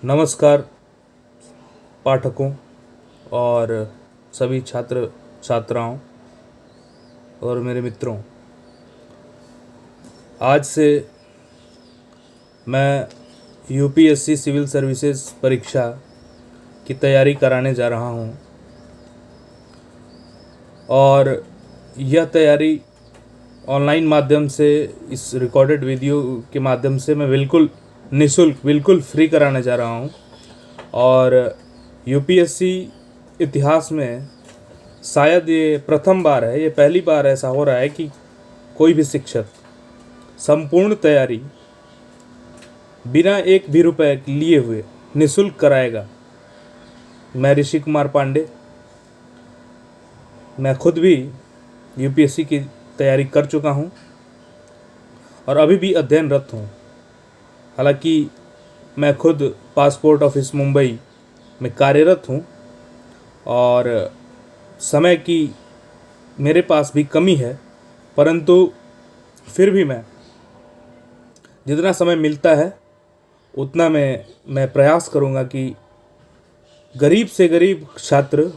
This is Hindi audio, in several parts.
नमस्कार पाठकों और सभी छात्र छात्राओं और मेरे मित्रों। आज से मैं यूपीएससी सिविल सर्विसेज परीक्षा की तैयारी कराने जा रहा हूं और यह तैयारी ऑनलाइन माध्यम से इस रिकॉर्डेड वीडियो के माध्यम से मैं बिल्कुल निःशुल्क बिल्कुल फ्री कराने जा रहा हूं। और यूपीएससी इतिहास में शायद ये प्रथम बार है, ये पहली बार ऐसा हो रहा है कि कोई भी शिक्षक संपूर्ण तैयारी बिना एक भी रुपए लिए हुए निःशुल्क कराएगा। मैं ऋषि कुमार पांडे, मैं खुद भी यूपीएससी की तैयारी कर चुका हूँ और अभी भी अध्ययनरत हूँ। हालांकि मैं खुद पासपोर्ट ऑफिस मुंबई में कार्यरत हूँ और समय की मेरे पास भी कमी है, परंतु फिर भी मैं जितना समय मिलता है उतना मैं प्रयास करूँगा कि गरीब से गरीब छात्र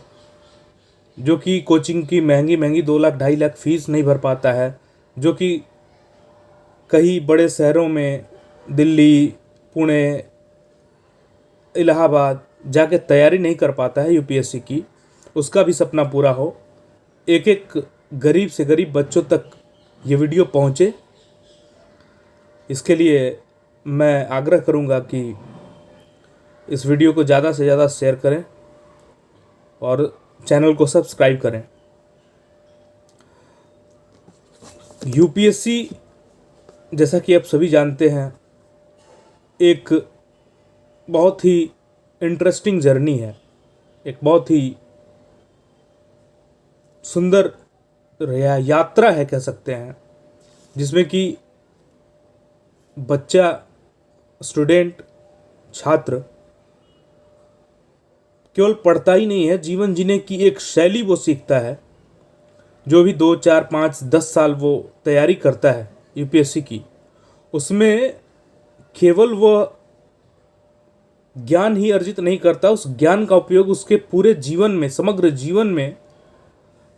जो कि कोचिंग की महंगी महंगी 2 लाख 2.5 लाख फीस नहीं भर पाता है, जो कि कई बड़े शहरों में दिल्ली, पुणे, इलाहाबाद जाके तैयारी नहीं कर पाता है यूपीएससी की, उसका भी सपना पूरा हो। एक एक गरीब से गरीब बच्चों तक ये वीडियो पहुँचे, इसके लिए मैं आग्रह करूँगा कि इस वीडियो को ज़्यादा से ज़्यादा शेयर करें और चैनल को सब्सक्राइब करें। यूपीएससी जैसा कि आप सभी जानते हैं एक बहुत ही इंटरेस्टिंग जर्नी है, एक बहुत ही सुंदर यात्रा है कह सकते हैं, जिसमें कि बच्चा, स्टूडेंट, छात्र केवल पढ़ता ही नहीं है, जीवन जीने की एक शैली वो सीखता है। जो भी 2, 4, 5, 10 साल वो तैयारी करता है यूपीएससी की, उसमें केवल वह ज्ञान ही अर्जित नहीं करता, उस ज्ञान का उपयोग उसके पूरे जीवन में, समग्र जीवन में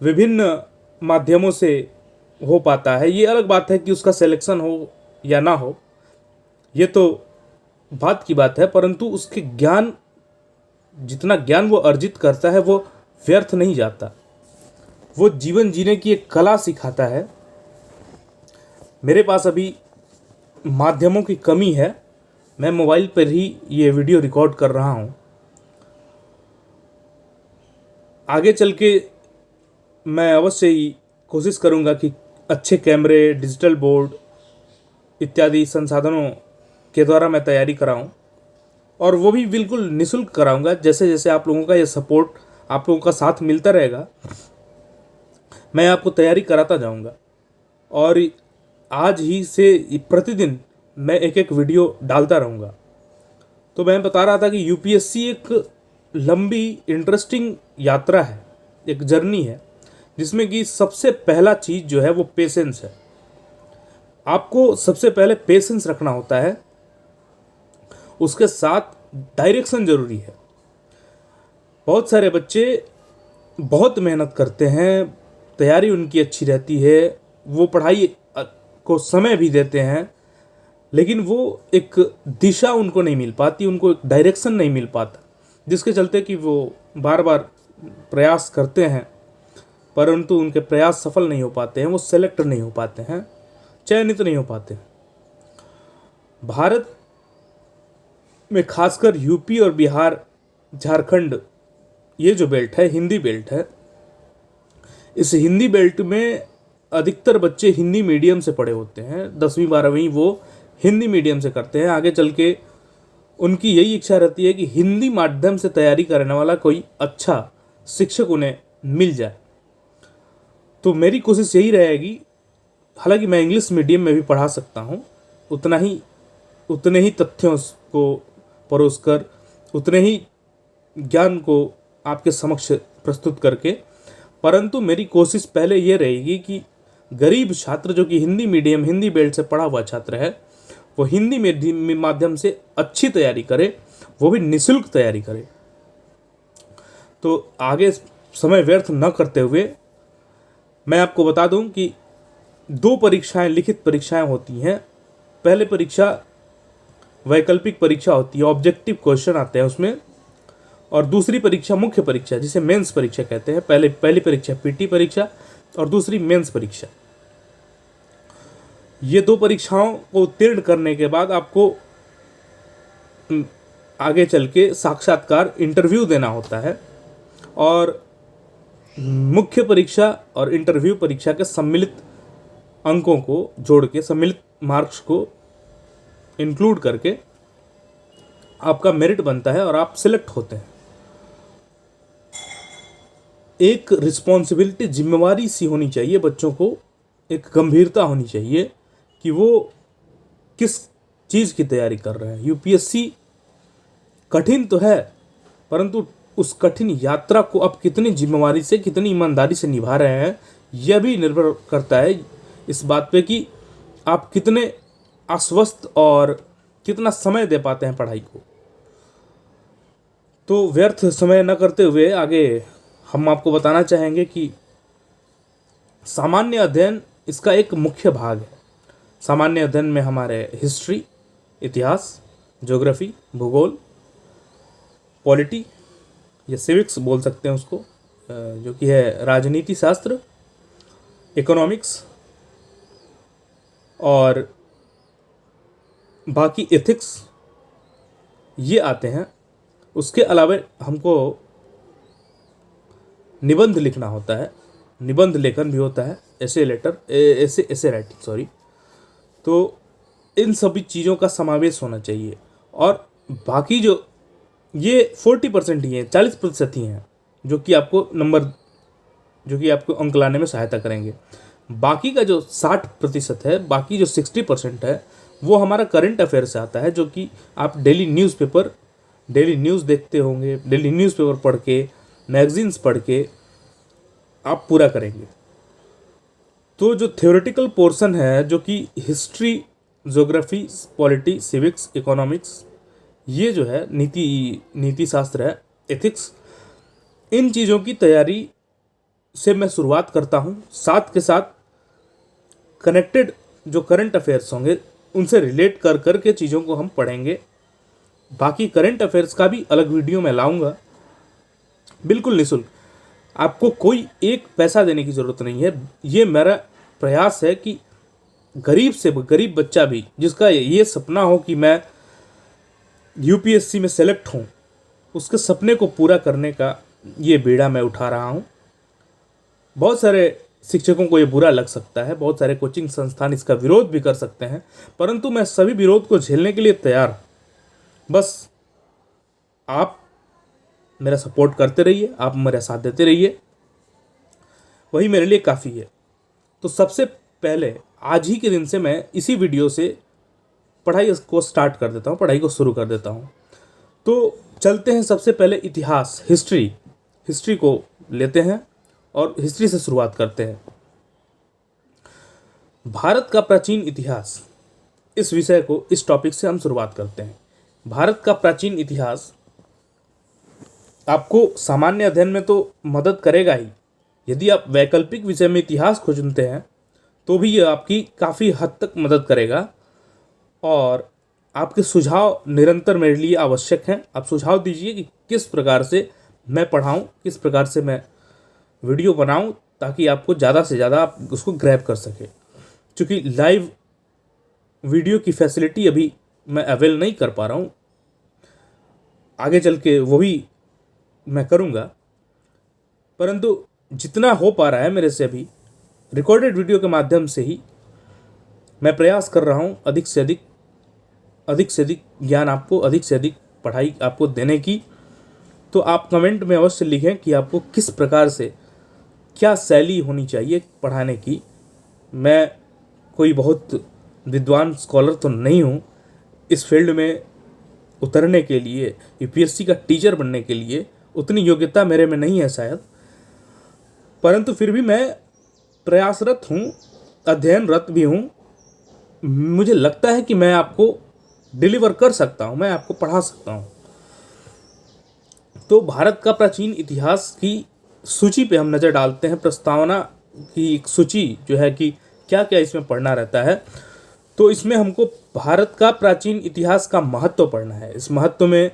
विभिन्न माध्यमों से हो पाता है। ये अलग बात है कि उसका सिलेक्शन हो या ना हो, ये तो बात की बात है, परंतु उसके ज्ञान, जितना ज्ञान वो अर्जित करता है वो व्यर्थ नहीं जाता, वो जीवन जीने की एक कला सिखाता है। मेरे पास अभी माध्यमों की कमी है, मैं मोबाइल पर ही ये वीडियो रिकॉर्ड कर रहा हूँ। आगे चल के मैं अवश्य ही कोशिश करूँगा कि अच्छे कैमरे, डिजिटल बोर्ड इत्यादि संसाधनों के द्वारा मैं तैयारी कराऊं और वो भी बिल्कुल निःशुल्क कराऊंगा। जैसे जैसे आप लोगों का ये सपोर्ट, आप लोगों का साथ मिलता रहेगा, मैं आपको तैयारी कराता जाऊंगा। और आज ही से प्रतिदिन मैं एक एक वीडियो डालता रहूँगा। तो मैं बता रहा था कि यूपीएससी एक लंबी इंटरेस्टिंग यात्रा है, एक जर्नी है, जिसमें कि सबसे पहला चीज़ जो है वो पेशेंस है। आपको सबसे पहले पेशेंस रखना होता है, उसके साथ डायरेक्शन ज़रूरी है। बहुत सारे बच्चे बहुत मेहनत करते हैं, तैयारी उनकी अच्छी रहती है, वो पढ़ाई को समय भी देते हैं, लेकिन वो एक दिशा उनको नहीं मिल पाती, उनको एक डायरेक्शन नहीं मिल पाता, जिसके चलते कि वो बार बार प्रयास करते हैं परंतु उनके प्रयास सफल नहीं हो पाते हैं, वो सेलेक्ट नहीं हो पाते हैं, चयनित नहीं हो पाते हैं। भारत में खासकर यूपी और बिहार, झारखंड, ये जो बेल्ट है, हिंदी बेल्ट है, इस हिंदी बेल्ट में अधिकतर बच्चे हिंदी मीडियम से पढ़े होते हैं। 10वीं 12वीं वो हिंदी मीडियम से करते हैं। आगे चल के उनकी यही इच्छा रहती है कि हिंदी माध्यम से तैयारी करने वाला कोई अच्छा शिक्षक उन्हें मिल जाए। तो मेरी कोशिश यही रहेगी, हालांकि मैं इंग्लिश मीडियम में भी पढ़ा सकता हूँ, उतने ही तथ्यों को परोसकर, उतने ही ज्ञान को आपके समक्ष प्रस्तुत करके, परंतु मेरी कोशिश पहले ये रहेगी कि गरीब छात्र जो कि हिंदी मीडियम, हिंदी बेल्ट से पढ़ा हुआ छात्र है, वो हिंदी माध्यम से अच्छी तैयारी करे, वो भी निःशुल्क तैयारी करे। तो आगे समय व्यर्थ न करते हुए मैं आपको बता दूं कि 2 परीक्षाएं, लिखित परीक्षाएं होती हैं। पहले परीक्षा वैकल्पिक परीक्षा होती है, ऑब्जेक्टिव क्वेश्चन आते हैं उसमें, और दूसरी परीक्षा मुख्य परीक्षा जिसे मेंस परीक्षा कहते हैं। पहली परीक्षा पीटी परीक्षा और दूसरी मेंस परीक्षा। ये 2 परीक्षाओं को उत्तीर्ण करने के बाद आपको आगे चल के साक्षात्कार इंटरव्यू देना होता है, और मुख्य परीक्षा और इंटरव्यू परीक्षा के सम्मिलित अंकों को जोड़ के, सम्मिलित मार्क्स को इंक्लूड करके आपका मेरिट बनता है और आप सिलेक्ट होते हैं। एक रिस्पॉन्सिबिलिटी, जिम्मेवारी सी होनी चाहिए बच्चों को, एक गंभीरता होनी चाहिए कि वो किस चीज़ की तैयारी कर रहे हैं। यूपीएससी कठिन तो है, परंतु उस कठिन यात्रा को आप कितनी जिम्मेवारी से, कितनी ईमानदारी से निभा रहे हैं, यह भी निर्भर करता है इस बात पे कि आप कितने आश्वस्त और कितना समय दे पाते हैं पढ़ाई को। तो व्यर्थ समय न करते हुए आगे हम आपको बताना चाहेंगे कि सामान्य अध्ययन इसका एक मुख्य भाग है। सामान्य अध्ययन में हमारे हिस्ट्री, इतिहास, ज्योग्राफी, भूगोल, पॉलिटी या सिविक्स बोल सकते हैं उसको, जो कि है राजनीति शास्त्र, इकोनॉमिक्स और बाकी एथिक्स, ये आते हैं। उसके अलावा हमको निबंध लिखना होता है, निबंध लेखन भी होता है, ऐसे राइटिंग सॉरी। तो इन सभी चीज़ों का समावेश होना चाहिए। और बाकी जो ये 40% ही हैं, 40% ही हैं जो कि आपको अंक लाने में सहायता करेंगे। बाकी का जो 60% है, बाकी जो 60% है, वो हमारा करंट अफेयर से आता है, जो कि आप डेली न्यूज़ देखते होंगे, डेली न्यूज़पेपर पढ़ के, मैगजीन्स पढ़ के आप पूरा करेंगे। तो जो थ्योरेटिकल पोर्शन है, जो कि history, geography, polity, civics, economics, ये जो है नीति शास्त्र है, एथिक्स, इन चीज़ों की तैयारी से मैं शुरुआत करता हूँ। साथ के साथ कनेक्टेड जो करंट अफेयर्स होंगे उनसे रिलेट कर के चीज़ों को हम पढ़ेंगे। बाकी करंट अफेयर्स का भी अलग वीडियो मैं लाऊंगा, बिल्कुल निःशुल्क। आपको कोई एक पैसा देने की ज़रूरत नहीं है। ये मेरा प्रयास है कि गरीब से गरीब बच्चा भी, जिसका ये सपना हो कि मैं यूपीएससी में सेलेक्ट हूँ, उसके सपने को पूरा करने का ये बीड़ा मैं उठा रहा हूँ। बहुत सारे शिक्षकों को ये बुरा लग सकता है, बहुत सारे कोचिंग संस्थान इसका विरोध भी कर सकते हैं, परंतु मैं सभी विरोध को झेलने के लिए तैयार हूँ। बस आप मेरा सपोर्ट करते रहिए, आप मेरा साथ देते रहिए, वही मेरे लिए काफ़ी है। तो सबसे पहले आज ही के दिन से मैं इसी वीडियो से पढ़ाई को स्टार्ट कर देता हूँ, पढ़ाई को शुरू कर देता हूँ। तो चलते हैं, सबसे पहले इतिहास, हिस्ट्री को लेते हैं और हिस्ट्री से शुरुआत करते हैं। भारत का प्राचीन इतिहास, इस विषय को, इस टॉपिक से हम शुरुआत करते हैं। भारत का प्राचीन इतिहास आपको सामान्य अध्ययन में तो मदद करेगा ही, यदि आप वैकल्पिक विषय में इतिहास को चुनते हैं तो भी ये आपकी काफ़ी हद तक मदद करेगा। और आपके सुझाव निरंतर मेरे लिए आवश्यक हैं। आप सुझाव दीजिए कि किस प्रकार से मैं पढ़ाऊँ, किस प्रकार से मैं वीडियो बनाऊँ, ताकि आपको ज़्यादा से ज़्यादा आप उसको ग्रैब कर सके। क्योंकि लाइव वीडियो की फैसिलिटी अभी मैं अवेल नहीं कर पा रहा हूँ, आगे चल के वो भी मैं करूँगा, परंतु जितना हो पा रहा है मेरे से अभी रिकॉर्डेड वीडियो के माध्यम से ही मैं प्रयास कर रहा हूँ अधिक से अधिक ज्ञान आपको, अधिक से अधिक पढ़ाई आपको देने की। तो आप कमेंट में अवश्य लिखें कि आपको किस प्रकार से, क्या शैली होनी चाहिए पढ़ाने की। मैं कोई बहुत विद्वान स्कॉलर तो नहीं हूँ, इस फील्ड में उतरने के लिए, यूपीएससी का टीचर बनने के लिए उतनी योग्यता मेरे में नहीं है शायद, परंतु फिर भी मैं प्रयासरत हूँ, अध्ययनरत भी हूँ मुझे लगता है कि मैं आपको डिलीवर कर सकता हूँ, मैं आपको पढ़ा सकता हूँ। तो भारत का प्राचीन इतिहास की सूची पे हम नज़र डालते हैं, प्रस्तावना की एक सूची जो है कि क्या क्या इसमें पढ़ना रहता है। तो इसमें हमको भारत का प्राचीन इतिहास का महत्व पढ़ना है। इस महत्व में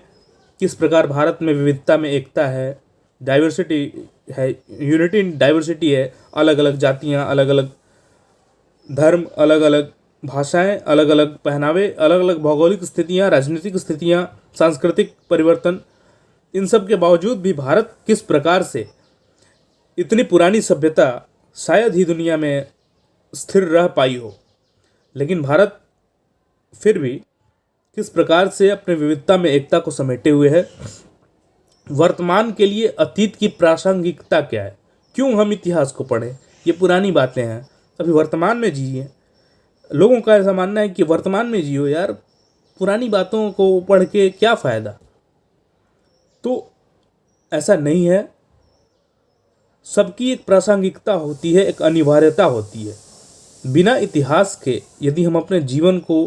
किस प्रकार भारत में विविधता में एकता है, डाइवर्सिटी है, यूनिटी इन डाइवर्सिटी है, अलग अलग जातियाँ, अलग अलग धर्म, अलग अलग भाषाएं, अलग अलग पहनावे, अलग अलग भौगोलिक स्थितियाँ, राजनीतिक स्थितियाँ, सांस्कृतिक परिवर्तन, इन सब के बावजूद भी भारत किस प्रकार से इतनी पुरानी सभ्यता शायद ही दुनिया में स्थिर रह पाई हो, लेकिन भारत फिर भी किस प्रकार से अपने विविधता में एकता को समेटे हुए है। वर्तमान के लिए अतीत की प्रासंगिकता क्या है, क्यों हम इतिहास को पढ़ें, ये पुरानी बातें हैं, अभी वर्तमान में जिए। लोगों का ऐसा मानना है कि वर्तमान में जियो यार, पुरानी बातों को पढ़ के क्या फ़ायदा। तो ऐसा नहीं है, सबकी एक प्रासंगिकता होती है, एक अनिवार्यता होती है। बिना इतिहास के यदि हम अपने जीवन को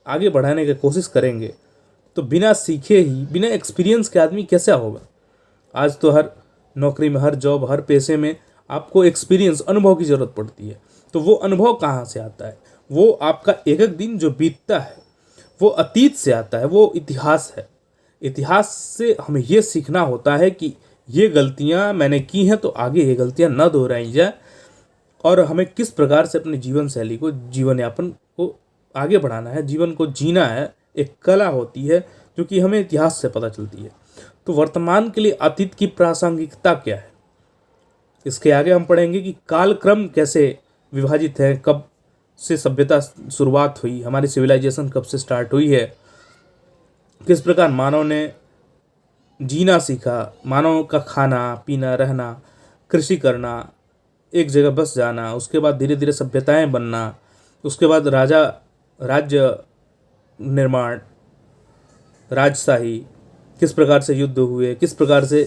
आगे बढ़ाने की कोशिश करेंगे तो बिना सीखे ही, बिना एक्सपीरियंस के आदमी कैसे होगा। आज तो हर नौकरी में, हर जॉब, हर पेशे में आपको एक्सपीरियंस, अनुभव की ज़रूरत पड़ती है। तो वो अनुभव कहाँ से आता है? वो आपका एक एक दिन जो बीतता है वो अतीत से आता है, वो इतिहास है। इतिहास से हमें ये सीखना होता है कि ये गलतियाँ मैंने की हैं तो आगे ये गलतियाँ न दोहराई जाए, और हमें किस प्रकार से अपनी जीवन शैली को, जीवन यापन को आगे बढ़ाना है, जीवन को जीना है। एक कला होती है जो कि हमें इतिहास से पता चलती है। तो वर्तमान के लिए अतीत की प्रासंगिकता क्या है, इसके आगे हम पढ़ेंगे कि कालक्रम कैसे विभाजित है, कब से सभ्यता शुरुआत हुई, हमारी सिविलाइजेशन कब से स्टार्ट हुई है, किस प्रकार मानव ने जीना सीखा, मानव का खाना पीना, रहना, कृषि करना, एक जगह बस जाना, उसके बाद धीरे धीरे सभ्यताएं बनना, उसके बाद राज्य निर्माण, राजशाही, किस प्रकार से युद्ध हुए, किस प्रकार से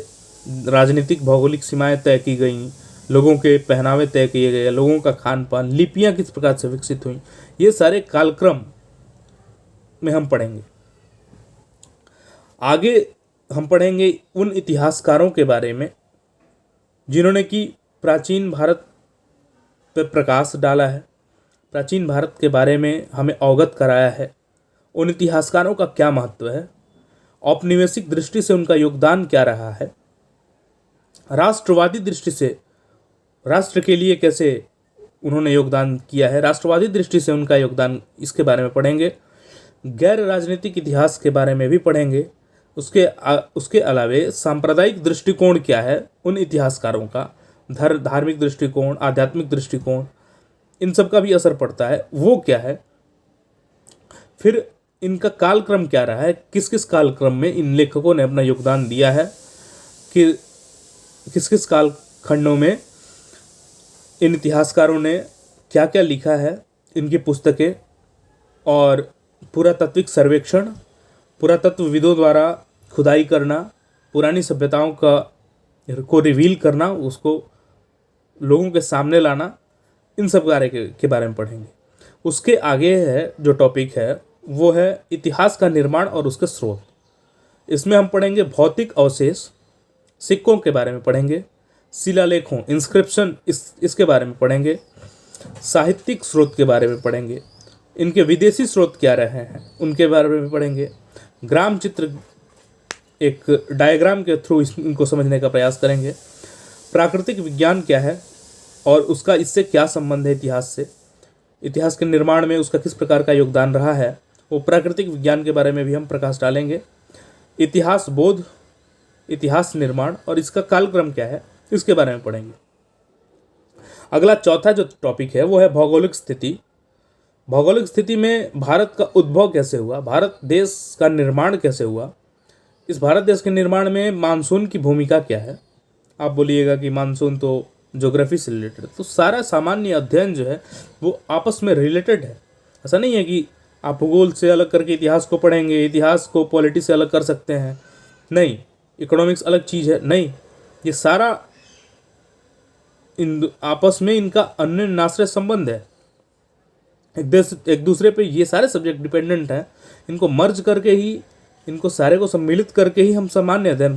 राजनीतिक भौगोलिक सीमाएं तय की गईं, लोगों के पहनावे तय किए गए, लोगों का खान पान, लिपियाँ किस प्रकार से विकसित हुई, ये सारे कालक्रम में हम पढ़ेंगे। आगे हम पढ़ेंगे उन इतिहासकारों के बारे में जिन्होंने कि प्राचीन भारत पर प्रकाश डाला है, प्राचीन भारत के बारे में हमें अवगत कराया है। उन इतिहासकारों का क्या महत्व है, औपनिवेशिक दृष्टि से उनका योगदान क्या रहा है, राष्ट्रवादी दृष्टि से राष्ट्र के लिए कैसे उन्होंने योगदान किया है, राष्ट्रवादी दृष्टि से उनका योगदान, इसके बारे में पढ़ेंगे। गैर राजनीतिक इतिहास के बारे में भी पढ़ेंगे। उसके अलावे सांप्रदायिक दृष्टिकोण क्या है उन इतिहासकारों का, धार्मिक दृष्टिकोण, आध्यात्मिक दृष्टिकोण, इन सब का भी असर पड़ता है, वो क्या है। फिर इनका कालक्रम क्या रहा है, किस किस कालक्रम में इन लेखकों ने अपना योगदान दिया है, कि किस किस कालखंडों में इन इतिहासकारों ने क्या क्या लिखा है, इनकी पुस्तकें, और पुरातात्विक सर्वेक्षण, पुरातत्वविदों द्वारा खुदाई करना, पुरानी सभ्यताओं को रिवील करना, उसको लोगों के सामने लाना, इन सब कार्य के बारे में पढ़ेंगे। उसके आगे है जो टॉपिक है वो है इतिहास का निर्माण और उसके स्रोत। इसमें हम पढ़ेंगे भौतिक अवशेष, सिक्कों के बारे में पढ़ेंगे, शिलालेखों, इंस्क्रिप्शन, इसके बारे में पढ़ेंगे, साहित्यिक स्रोत के बारे में पढ़ेंगे, इनके विदेशी स्रोत क्या रहे हैं उनके बारे में पढ़ेंगे, ग्राम चित्र, एक डायग्राम के थ्रू इनको समझने का प्रयास करेंगे, प्राकृतिक विज्ञान क्या है और उसका इससे क्या संबंध है इतिहास से, इतिहास के निर्माण में उसका किस प्रकार का योगदान रहा है, वो प्राकृतिक विज्ञान के बारे में भी हम प्रकाश डालेंगे। इतिहास बोध, इतिहास निर्माण और इसका कालक्रम क्या है, इसके बारे में पढ़ेंगे। अगला चौथा जो टॉपिक है वो है भौगोलिक स्थिति। भौगोलिक स्थिति में भारत का उद्भव कैसे हुआ, भारत देश का निर्माण कैसे हुआ, इस भारत देश के निर्माण में मानसून की भूमिका क्या है। आप बोलिएगा कि मानसून तो ज्योग्राफी से रिलेटेड, तो सारा सामान्य अध्ययन जो है वो आपस में रिलेटेड है। ऐसा नहीं है कि आप भूगोल से अलग करके इतिहास को पढ़ेंगे, इतिहास को पॉलिटी से अलग कर सकते हैं, नहीं, इकोनॉमिक्स अलग चीज़ है, नहीं, ये सारा आपस में इनका अन्योन्याश्रय संबंध है। एक दूसरे पे ये सारे सब्जेक्ट डिपेंडेंट हैं। इनको मर्ज करके ही, इनको सारे को सम्मिलित करके ही हम सामान्य अध्ययन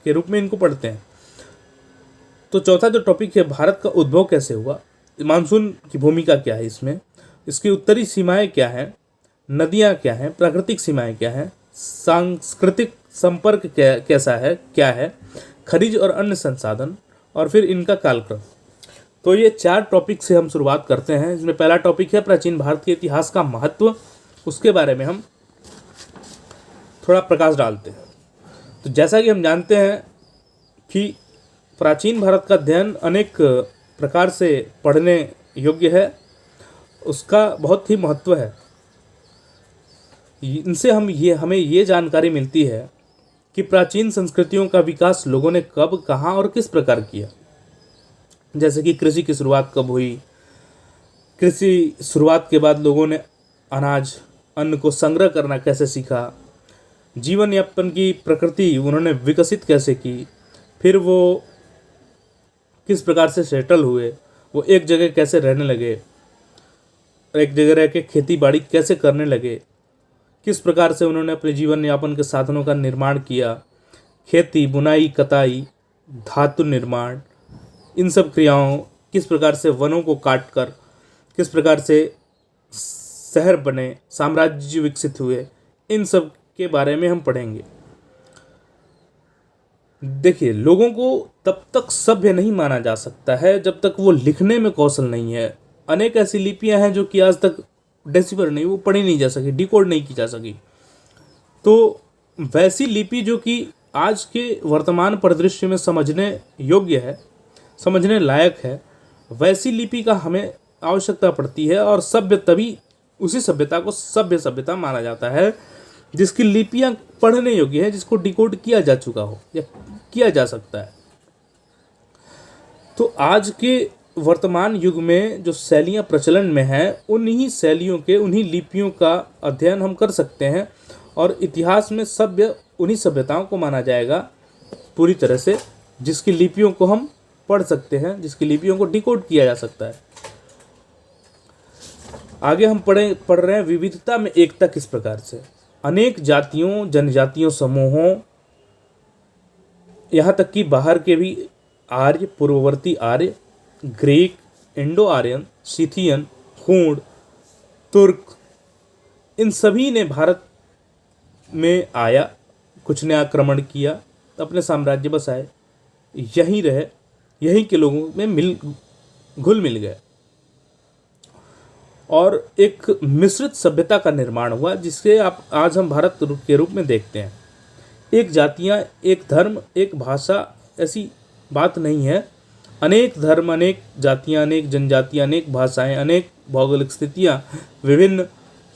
के रूप में इनको पढ़ते हैं। तो चौथा जो टॉपिक है, भारत का उद्भव कैसे हुआ, मानसून की भूमिका क्या है इसमें, इसकी उत्तरी सीमाएं क्या हैं, नदियां क्या हैं, प्राकृतिक सीमाएं क्या हैं, सांस्कृतिक संपर्क कैसा है, क्या है, खनिज और अन्य संसाधन, और फिर इनका कालक्रम। तो ये 4 टॉपिक से हम शुरुआत करते हैं। इसमें पहला टॉपिक है प्राचीन भारत के इतिहास का महत्व, उसके बारे में हम थोड़ा प्रकाश डालते हैं। तो जैसा कि हम जानते हैं कि प्राचीन भारत का अध्ययन अनेक प्रकार से पढ़ने योग्य है, उसका बहुत ही महत्व है। इनसे हमें ये जानकारी मिलती है कि प्राचीन संस्कृतियों का विकास लोगों ने कब, कहाँ और किस प्रकार किया। जैसे कि कृषि की शुरुआत कब हुई, कृषि शुरुआत के बाद लोगों ने अनाज, अन्न को संग्रह करना कैसे सीखा, जीवन यापन की प्रकृति उन्होंने विकसित कैसे की, फिर वो किस प्रकार से सेटल हुए, वो एक जगह कैसे रहने लगे, एक जगह रह के खेती बाड़ी कैसे करने लगे, किस प्रकार से उन्होंने अपने जीवन यापन के साधनों का निर्माण किया, खेती, बुनाई, कताई, धातु निर्माण, इन सब क्रियाओं, किस प्रकार से वनों को काटकर किस प्रकार से शहर बने, साम्राज्य विकसित हुए, इन सब के बारे में हम पढ़ेंगे। देखिए, लोगों को तब तक सभ्य नहीं माना जा सकता है जब तक वो लिखने में कौशल नहीं है। अनेक ऐसी लिपियां हैं जो कि आज तक डेसिफर नहीं, वो पढ़ी नहीं जा सकी, डिकोड नहीं की जा सकी। तो वैसी लिपि जो कि आज के वर्तमान परिदृश्य में समझने योग्य है, समझने लायक है, वैसी लिपि का हमें आवश्यकता पड़ती है। और सभ्य तभी, उसी सभ्यता को सभ्य सभ्यता माना जाता है जिसकी लिपियां पढ़ने योग्य है, जिसको डिकोड किया जा चुका हो या किया जा सकता है। तो आज के वर्तमान युग में जो शैलियाँ प्रचलन में हैं, उन्हीं शैलियों के, उन्हीं लिपियों का अध्ययन हम कर सकते हैं। और इतिहास में सभ्य उन्हीं सभ्यताओं को माना जाएगा पूरी तरह से, जिसकी लिपियों को हम पढ़ सकते हैं, जिसकी लिपियों को डिकोड किया जा सकता है। आगे हम पढ़ रहे हैं विविधता में एकता किस प्रकार से। अनेक जातियों, जनजातियों, समूहों, यहाँ तक कि बाहर के भी आर्य, पूर्ववर्ती आर्य, ग्रीक, इंडो आर्यन, सिथियन, हूण, तुर्क, इन सभी ने भारत में आया, कुछ ने आक्रमण किया, अपने साम्राज्य बसाए, यहीं रहे, यहीं के लोगों में घुल मिल गए और एक मिश्रित सभ्यता का निर्माण हुआ, जिससे आज हम भारत के रूप में देखते हैं। एक जातियाँ, एक धर्म, एक भाषा, ऐसी बात नहीं है। अनेक धर्म, अनेक जातियाँ, अनेक जनजातियाँ, अनेक भाषाएं, अनेक भौगोलिक स्थितियाँ, विभिन्न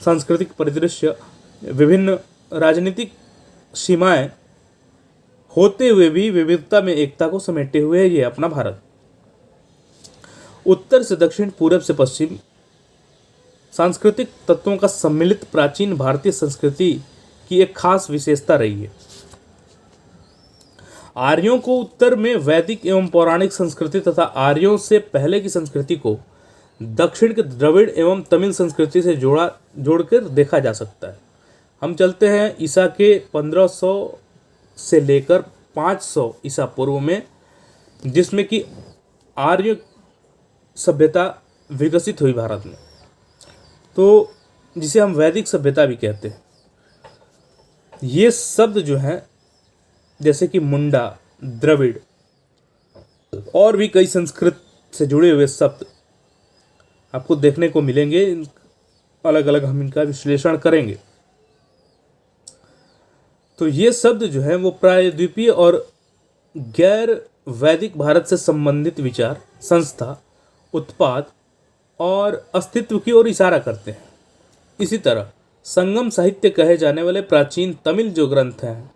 सांस्कृतिक परिदृश्य, विभिन्न राजनीतिक सीमाएं होते हुए भी विविधता में एकता को समेटे हुए है ये अपना भारत। उत्तर से दक्षिण, पूरब से पश्चिम, सांस्कृतिक तत्वों का सम्मिलित प्राचीन भारतीय संस्कृति की एक खास विशेषता रही है। आर्यों को उत्तर में वैदिक एवं पौराणिक संस्कृति तथा आर्यों से पहले की संस्कृति को दक्षिण के द्रविड़ एवं तमिल संस्कृति से जोड़कर देखा जा सकता है। हम चलते हैं ईसा के 1500 से लेकर 500 ईसा पूर्व में, जिसमें कि आर्य सभ्यता विकसित हुई भारत में, तो जिसे हम वैदिक सभ्यता भी कहते हैं। ये शब्द जो हैं, जैसे कि मुंडा, द्रविड़ और भी कई संस्कृत से जुड़े हुए शब्द आपको देखने को मिलेंगे। अलग अलग हम इनका विश्लेषण करेंगे। तो ये शब्द जो है वो प्रायद्वीपीय और गैर वैदिक भारत से संबंधित विचार, संस्था, उत्पाद और अस्तित्व की ओर इशारा करते हैं। इसी तरह संगम साहित्य कहे जाने वाले प्राचीन तमिल जो ग्रंथ हैं,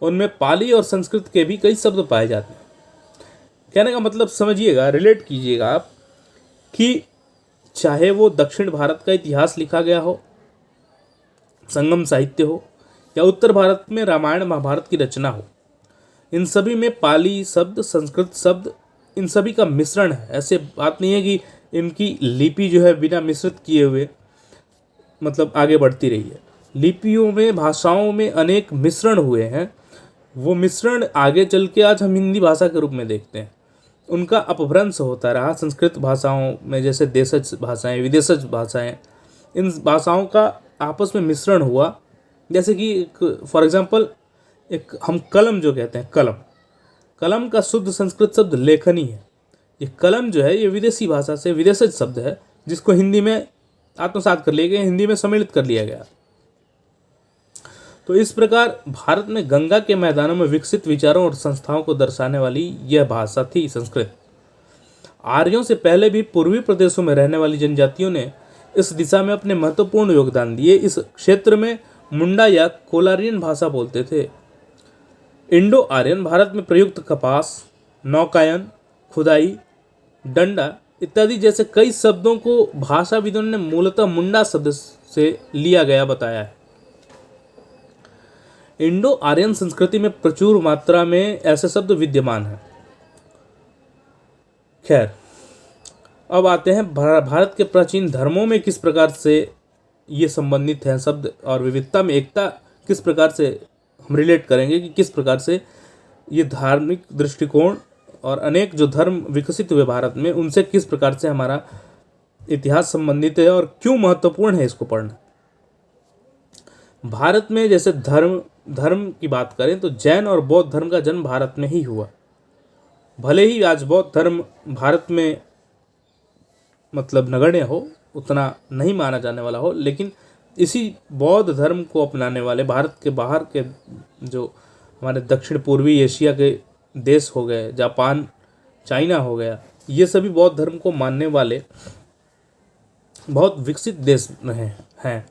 उनमें पाली और संस्कृत के भी कई शब्द पाए जाते हैं। कहने का मतलब समझिएगा, रिलेट कीजिएगा आप, कि चाहे वो दक्षिण भारत का इतिहास लिखा गया हो, संगम साहित्य हो, या उत्तर भारत में रामायण महाभारत की रचना हो, इन सभी में पाली शब्द, संस्कृत शब्द, इन सभी का मिश्रण है। ऐसे बात नहीं है कि इनकी लिपि जो है बिना मिश्रित किए हुए मतलब आगे बढ़ती रही है। लिपियों में, भाषाओं में अनेक मिश्रण हुए हैं। वो मिश्रण आगे चल के आज हम हिंदी भाषा के रूप में देखते हैं। उनका अपभ्रंश होता रहा संस्कृत भाषाओं में, जैसे देशज भाषाएं, विदेशज भाषाएं, इन भाषाओं का आपस में मिश्रण हुआ। जैसे कि फॉर एग्जांपल एक हम कलम जो कहते हैं, कलम का शुद्ध संस्कृत शब्द लेखनी है। ये कलम जो है ये विदेशी भाषा से विदेशज शब्द है, जिसको हिंदी में आत्मसात कर लिया गया, हिंदी में सम्मिलित कर लिया गया। तो इस प्रकार भारत में गंगा के मैदानों में विकसित विचारों और संस्थाओं को दर्शाने वाली यह भाषा थी संस्कृत। आर्यों से पहले भी पूर्वी प्रदेशों में रहने वाली जनजातियों ने इस दिशा में अपने महत्वपूर्ण योगदान दिए। इस क्षेत्र में मुंडा या कोलारियन भाषा बोलते थे। इंडो आर्यन भारत में प्रयुक्त कपास, नौकायन, खुदाई, डंडा इत्यादि जैसे कई शब्दों को भाषाविदों ने मूलतः मुंडा शब्द से लिया गया बताया है। इंडो आर्यन संस्कृति में प्रचुर मात्रा में ऐसे शब्द विद्यमान हैं। खैर, अब आते हैं भारत के प्राचीन धर्मों में किस प्रकार से ये संबंधित हैं शब्द, और विविधता में एकता किस प्रकार से हम रिलेट करेंगे कि किस प्रकार से ये धार्मिक दृष्टिकोण और अनेक जो धर्म विकसित हुए भारत में, उनसे किस प्रकार से हमारा इतिहास संबंधित है और क्यों महत्वपूर्ण है इसको पढ़ना। भारत में जैसे धर्म की बात करें तो जैन और बौद्ध धर्म का जन्म भारत में ही हुआ। भले ही आज बौद्ध धर्म भारत में मतलब नगण्य हो, उतना नहीं माना जाने वाला हो, लेकिन इसी बौद्ध धर्म को अपनाने वाले भारत के बाहर के जो हमारे दक्षिण पूर्वी एशिया के देश हो गए, जापान, चाइना हो गया, ये सभी बौद्ध धर्म को मानने वाले बहुत विकसित देश रहे हैं।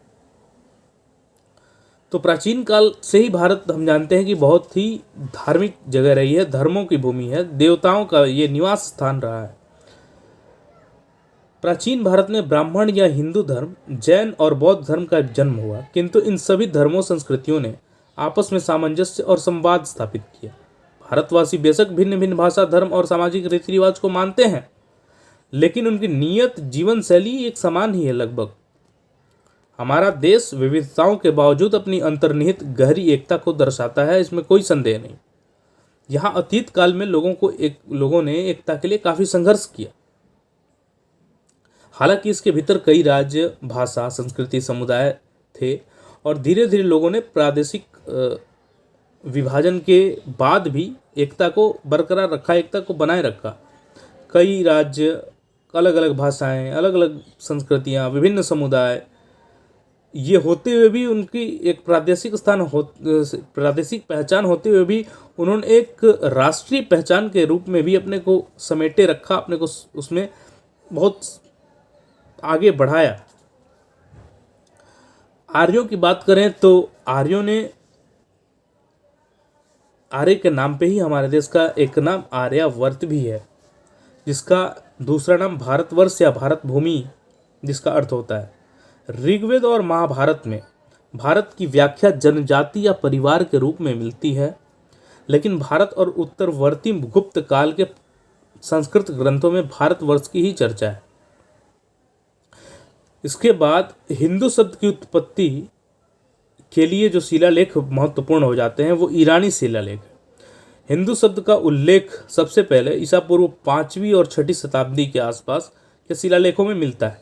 तो प्राचीन काल से ही भारत हम जानते हैं कि बहुत ही धार्मिक जगह रही है, धर्मों की भूमि है, देवताओं का ये निवास स्थान रहा है। प्राचीन भारत में ब्राह्मण या हिंदू धर्म, जैन और बौद्ध धर्म का जन्म हुआ, किंतु इन सभी धर्मों संस्कृतियों ने आपस में सामंजस्य और संवाद स्थापित किया। भारतवासी बेशक भिन्न भिन्न भाषा, धर्म और सामाजिक रीति रिवाज को मानते हैं, लेकिन उनकी नियत जीवन शैली एक समान ही है लगभग। हमारा देश विविधताओं के बावजूद अपनी अंतर्निहित गहरी एकता को दर्शाता है, इसमें कोई संदेह नहीं। यहाँ अतीत काल में लोगों ने एकता के लिए काफी संघर्ष किया। हालांकि इसके भीतर कई राज्य, भाषा, संस्कृति, समुदाय थे और धीरे धीरे लोगों ने प्रादेशिक विभाजन के बाद भी एकता को बरकरार रखा, एकता को बनाए रखा। कई राज्य, अलग अलग भाषाएं, अलग अलग संस्कृतियां, विभिन्न समुदाय, ये होते हुए भी उनकी एक प्रादेशिक पहचान होते हुए भी उन्होंने एक राष्ट्रीय पहचान के रूप में भी अपने को समेटे रखा, अपने को उसमें बहुत आगे बढ़ाया। आर्यों की बात करें तो आर्य के नाम पे ही हमारे देश का एक नाम आर्यावर्त भी है, जिसका दूसरा नाम भारतवर्ष या भारत भूमि जिसका अर्थ होता है। ऋग्वेद और महाभारत में भारत की व्याख्या जनजाति या परिवार के रूप में मिलती है, लेकिन भारत और उत्तरवर्ती गुप्त काल के संस्कृत ग्रंथों में भारतवर्ष की ही चर्चा है। इसके बाद हिंदू शब्द की उत्पत्ति के लिए जो शिलालेख महत्वपूर्ण हो जाते हैं वो ईरानी शिलालेख है। हिंदू शब्द का उल्लेख सबसे पहले ईसा पूर्व 5वीं और 6वीं शताब्दी के आसपास के शिलालेखों में मिलता है।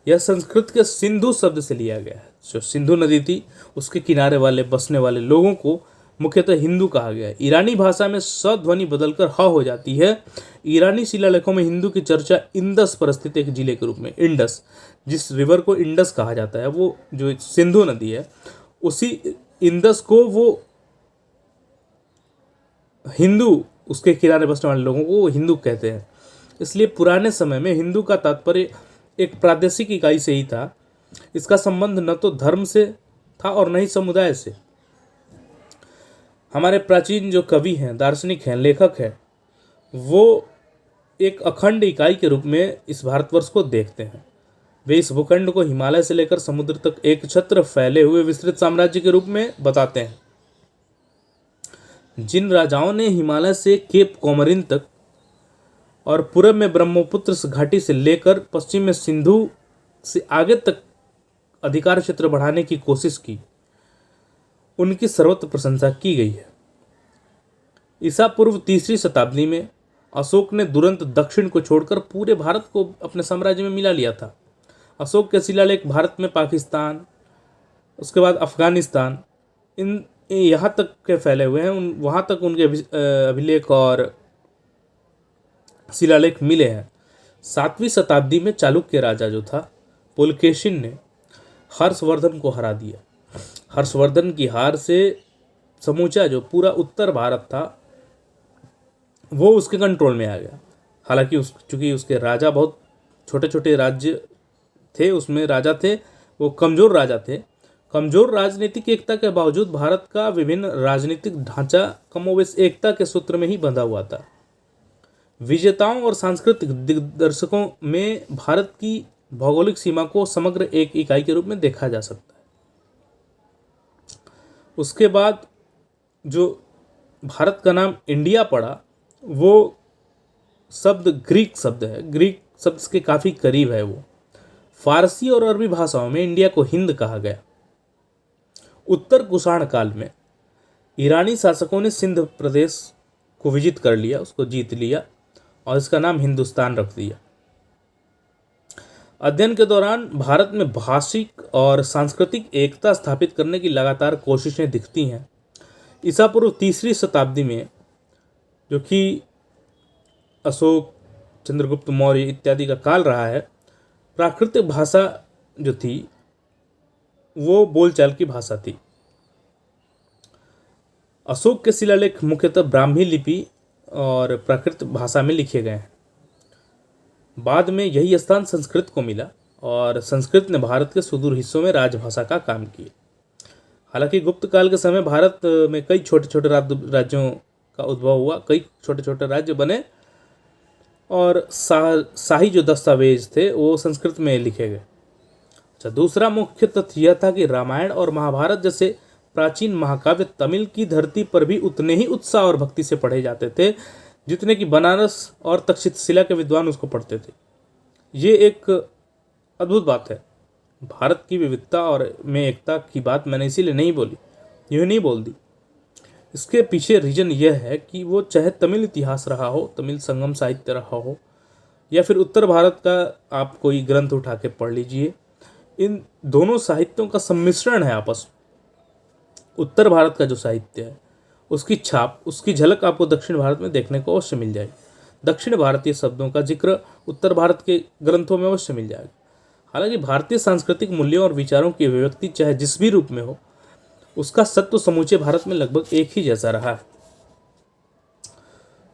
यह संस्कृत के सिंधु शब्द से लिया गया है। जो सिंधु नदी थी उसके किनारे वाले बसने वाले लोगों को मुख्यतः हिंदू कहा गया है। ईरानी भाषा में स ध्वनि बदलकर ह हो जाती है। ईरानी शिलालेखों में हिंदू की चर्चा इंदस पर स्थित एक जिले के रूप में, इंडस, जिस रिवर को इंडस कहा जाता है, वो जो सिंधु नदी है, उसी इंदस को वो हिंदू, उसके किनारे बसने वाले लोगों को वो हिंदू कहते हैं। इसलिए पुराने समय में हिंदू का तात्पर्य एक प्रादेशिक इकाई से ही था। इसका संबंध न तो धर्म से था और न ही समुदाय से। हमारे प्राचीन जो कवि हैं, दार्शनिक हैं, लेखक हैं, वो एक अखंड इकाई के रूप में इस भारतवर्ष को देखते हैं। वे इस भूखंड को हिमालय से लेकर समुद्र तक एक छत्र फैले हुए विस्तृत साम्राज्य के रूप में बताते हैं। जिन राजाओं ने हिमालय से केप कोमरिन तक और पूरब में ब्रह्मपुत्र घाटी से लेकर पश्चिम में सिंधु से आगे तक अधिकार क्षेत्र बढ़ाने की कोशिश की, उनकी सर्वत्र प्रशंसा की गई है। ईसा पूर्व 3री शताब्दी में अशोक ने तुरंत दक्षिण को छोड़कर पूरे भारत को अपने साम्राज्य में मिला लिया था। अशोक के शिलालेख भारत में पाकिस्तान, उसके बाद अफगानिस्तान, इन यहाँ तक के फैले हुए हैं। वहाँ तक उनके अभिलेख और शिलालेख मिले हैं। 7वीं शताब्दी में चालुक्य राजा जो था पुलकेशिन ने हर्षवर्धन को हरा दिया। हर्षवर्धन की हार से समूचा जो पूरा उत्तर भारत था वो उसके कंट्रोल में आ गया। हालांकि चूंकि उसके राजा बहुत छोटे छोटे राज्य थे, उसमें राजा थे वो कमज़ोर राजा थे। कमज़ोर राजनीतिक एकता के बावजूद भारत का विभिन्न राजनीतिक ढांचा कमोबेश एकता के सूत्र में ही बंधा हुआ था। विजेताओं और सांस्कृतिक दिग्दर्शकों में भारत की भौगोलिक सीमा को समग्र एक इकाई के रूप में देखा जा सकता है। उसके बाद जो भारत का नाम इंडिया पड़ा वो शब्द ग्रीक शब्द है। ग्रीक शब्द के काफ़ी करीब है वो। फारसी और अरबी भाषाओं में इंडिया को हिंद कहा गया। उत्तर कुषाण काल में ईरानी शासकों ने सिंध प्रदेश को विजित कर लिया, उसको जीत लिया और इसका नाम हिंदुस्तान रख दिया। अध्ययन के दौरान भारत में भाषिक और सांस्कृतिक एकता स्थापित करने की लगातार कोशिशें दिखती हैं। ईसा पूर्व 3री शताब्दी में, जो कि अशोक, चंद्रगुप्त मौर्य इत्यादि का काल रहा है, प्राकृतिक भाषा जो थी वो बोलचाल की भाषा थी। अशोक के शिलालेख मुख्यतः ब्राह्मी लिपि और प्राकृत भाषा में लिखे गए हैं। बाद में यही स्थान संस्कृत को मिला और संस्कृत ने भारत के सुदूर हिस्सों में राजभाषा का काम किया। हालांकि गुप्त काल के समय भारत में कई छोटे छोटे राज्यों का उद्भव हुआ, कई छोटे छोटे राज्य बने और शाही जो दस्तावेज थे वो संस्कृत में लिखे गए। अच्छा, दूसरा मुख्य तथ्य यह था कि रामायण और महाभारत जैसे प्राचीन महाकाव्य तमिल की धरती पर भी उतने ही उत्साह और भक्ति से पढ़े जाते थे जितने कि बनारस और तक्षशिला के विद्वान उसको पढ़ते थे। ये एक अद्भुत बात है। भारत की विविधता और में एकता की बात मैंने इसीलिए नहीं बोली, यूँ नहीं बोल दी। इसके पीछे रीजन यह है कि वो चाहे तमिल इतिहास रहा हो, तमिल संगम साहित्य रहा हो, या फिर उत्तर भारत का आप कोई ग्रंथ उठा के पढ़ लीजिए, इन दोनों साहित्यों का सम्मिश्रण है आपस में। उत्तर भारत का जो साहित्य है उसकी छाप, उसकी झलक आपको दक्षिण भारत में देखने को अवश्य मिल जाएगी। दक्षिण भारतीय शब्दों का जिक्र उत्तर भारत के ग्रंथों में अवश्य मिल जाएगा। हालांकि भारतीय सांस्कृतिक मूल्यों और विचारों की अभिव्यक्ति चाहे जिस भी रूप में हो, उसका सत्व समूचे भारत में लगभग एक ही जैसा रहा है।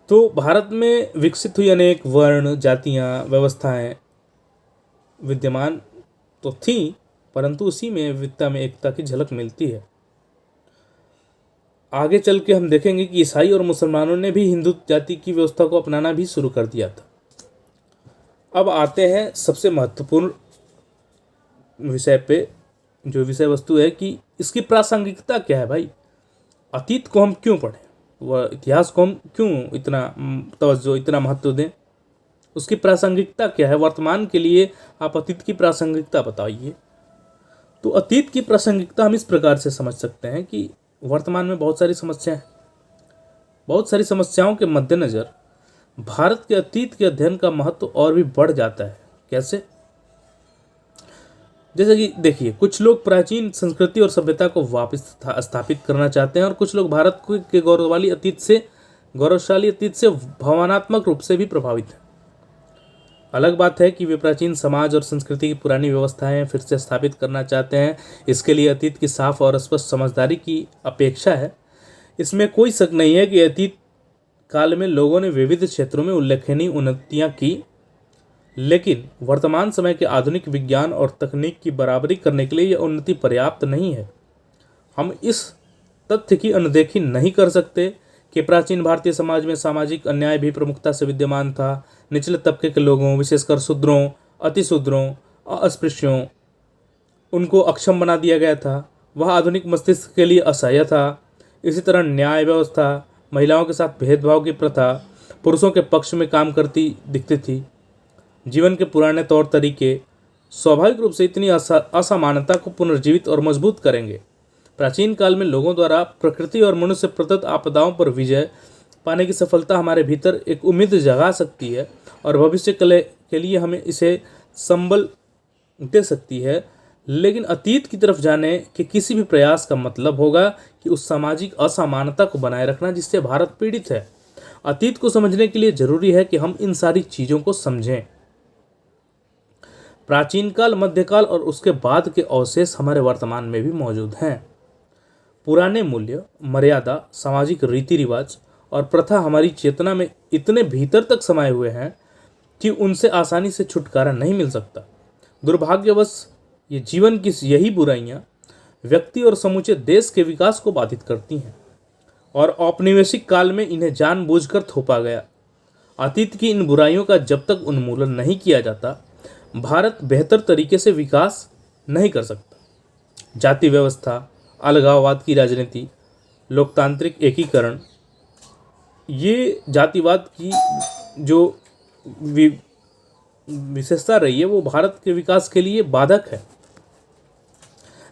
तो भारत में विकसित हुई अनेक वर्ण, जातियाँ, व्यवस्थाएं विद्यमान तो थी, परंतु उसी में विविधता में एकता की झलक मिलती है। आगे चल के हम देखेंगे कि ईसाई और मुसलमानों ने भी हिंदू जाति की व्यवस्था को अपनाना भी शुरू कर दिया था। अब आते हैं सबसे महत्वपूर्ण विषय पे, जो विषय वस्तु है कि इसकी प्रासंगिकता क्या है। भाई, अतीत को हम क्यों पढ़ें, वह इतिहास को हम क्यों इतना तवज्जो, इतना महत्व दें, उसकी प्रासंगिकता क्या है। वर्तमान के लिए आप अतीत की प्रासंगिकता बताइए। तो अतीत की प्रासंगिकता हम इस प्रकार से समझ सकते हैं कि वर्तमान में बहुत सारी समस्याओं के मद्देनज़र भारत के अतीत के अध्ययन का महत्व और भी बढ़ जाता है। कैसे? जैसे कि देखिए, कुछ लोग प्राचीन संस्कृति और सभ्यता को वापस स्थापित करना चाहते हैं और कुछ लोग भारत के गौरवशाली अतीत से भावनात्मक रूप से भी प्रभावित हैं। अलग बात है कि वे प्राचीन समाज और संस्कृति की पुरानी व्यवस्थाएं फिर से स्थापित करना चाहते हैं। इसके लिए अतीत की साफ और स्पष्ट समझदारी की अपेक्षा है। इसमें कोई शक नहीं है कि अतीत काल में लोगों ने विविध क्षेत्रों में उल्लेखनीय उन्नतियां की, लेकिन वर्तमान समय के आधुनिक विज्ञान और तकनीक की बराबरी करने के लिए यह उन्नति पर्याप्त नहीं है। हम इस तथ्य की अनदेखी नहीं कर सकते कि प्राचीन भारतीय समाज में सामाजिक अन्याय भी प्रमुखता से विद्यमान था। निचले तबके के लोगों, विशेषकर शूद्रों, अतिशूद्रों, अस्पृश्यों, उनको अक्षम बना दिया गया था। वह आधुनिक मस्तिष्क के लिए असह्य था। इसी तरह न्याय व्यवस्था, महिलाओं के साथ भेदभाव की प्रथा पुरुषों के पक्ष में काम करती दिखती थी। जीवन के पुराने तौर तरीके स्वाभाविक रूप से इतनी असमानता को पुनर्जीवित और मजबूत करेंगे। प्राचीन काल में लोगों द्वारा प्रकृति और मनुष्य प्रदत्त आपदाओं पर विजय पाने की सफलता हमारे भीतर एक उम्मीद जगा सकती है और भविष्य के लिए हमें इसे संबल दे सकती है। लेकिन अतीत की तरफ जाने के किसी भी प्रयास का मतलब होगा कि उस सामाजिक असमानता को बनाए रखना जिससे भारत पीड़ित है। अतीत को समझने के लिए जरूरी है कि हम इन सारी चीज़ों को समझें। प्राचीन काल, मध्यकाल और उसके बाद के अवशेष हमारे वर्तमान में भी मौजूद हैं। पुराने मूल्य, मर्यादा, सामाजिक रीति रिवाज और प्रथा हमारी चेतना में इतने भीतर तक समाये हुए हैं कि उनसे आसानी से छुटकारा नहीं मिल सकता। दुर्भाग्यवश ये जीवन की यही बुराइयां व्यक्ति और समूचे देश के विकास को बाधित करती हैं और औपनिवेशिक काल में इन्हें जानबूझकर थोपा गया। अतीत की इन बुराइयों का जब तक उन्मूलन नहीं किया जाता, भारत बेहतर तरीके से विकास नहीं कर सकता। जाति व्यवस्था, अलगाववाद की राजनीति, लोकतांत्रिक एकीकरण, ये जातिवाद की जो विशेषता रही है वो भारत के विकास के लिए बाधक है।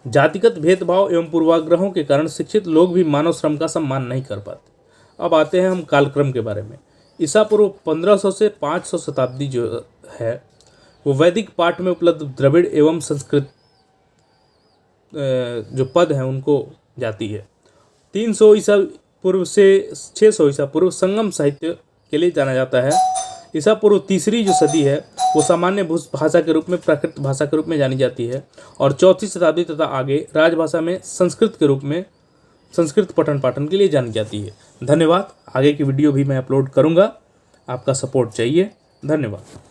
जातिगत भेदभाव एवं पूर्वाग्रहों के कारण शिक्षित लोग भी मानव श्रम का सम्मान नहीं कर पाते। अब आते हैं हम कालक्रम के बारे में। ईसा पूर्व 1500 से 500 शताब्दी जो है वो वैदिक पाठ में उपलब्ध द्रविड़ एवं संस्कृत जो पद हैं उनको जाती है। 300 ईसा पूर्व से 600 ईसा पूर्व संगम साहित्य के लिए जाना जाता है। ईसा पूर्व तीसरी जो सदी है वो सामान्य भाषा के रूप में, प्राकृत भाषा के रूप में जानी जाती है और 4वीं शताब्दी तथा आगे राजभाषा में संस्कृत के रूप में संस्कृत पठन पाठन के लिए जानी जाती है। धन्यवाद। आगे की वीडियो भी मैं अपलोड करूंगा, आपका सपोर्ट चाहिए। धन्यवाद।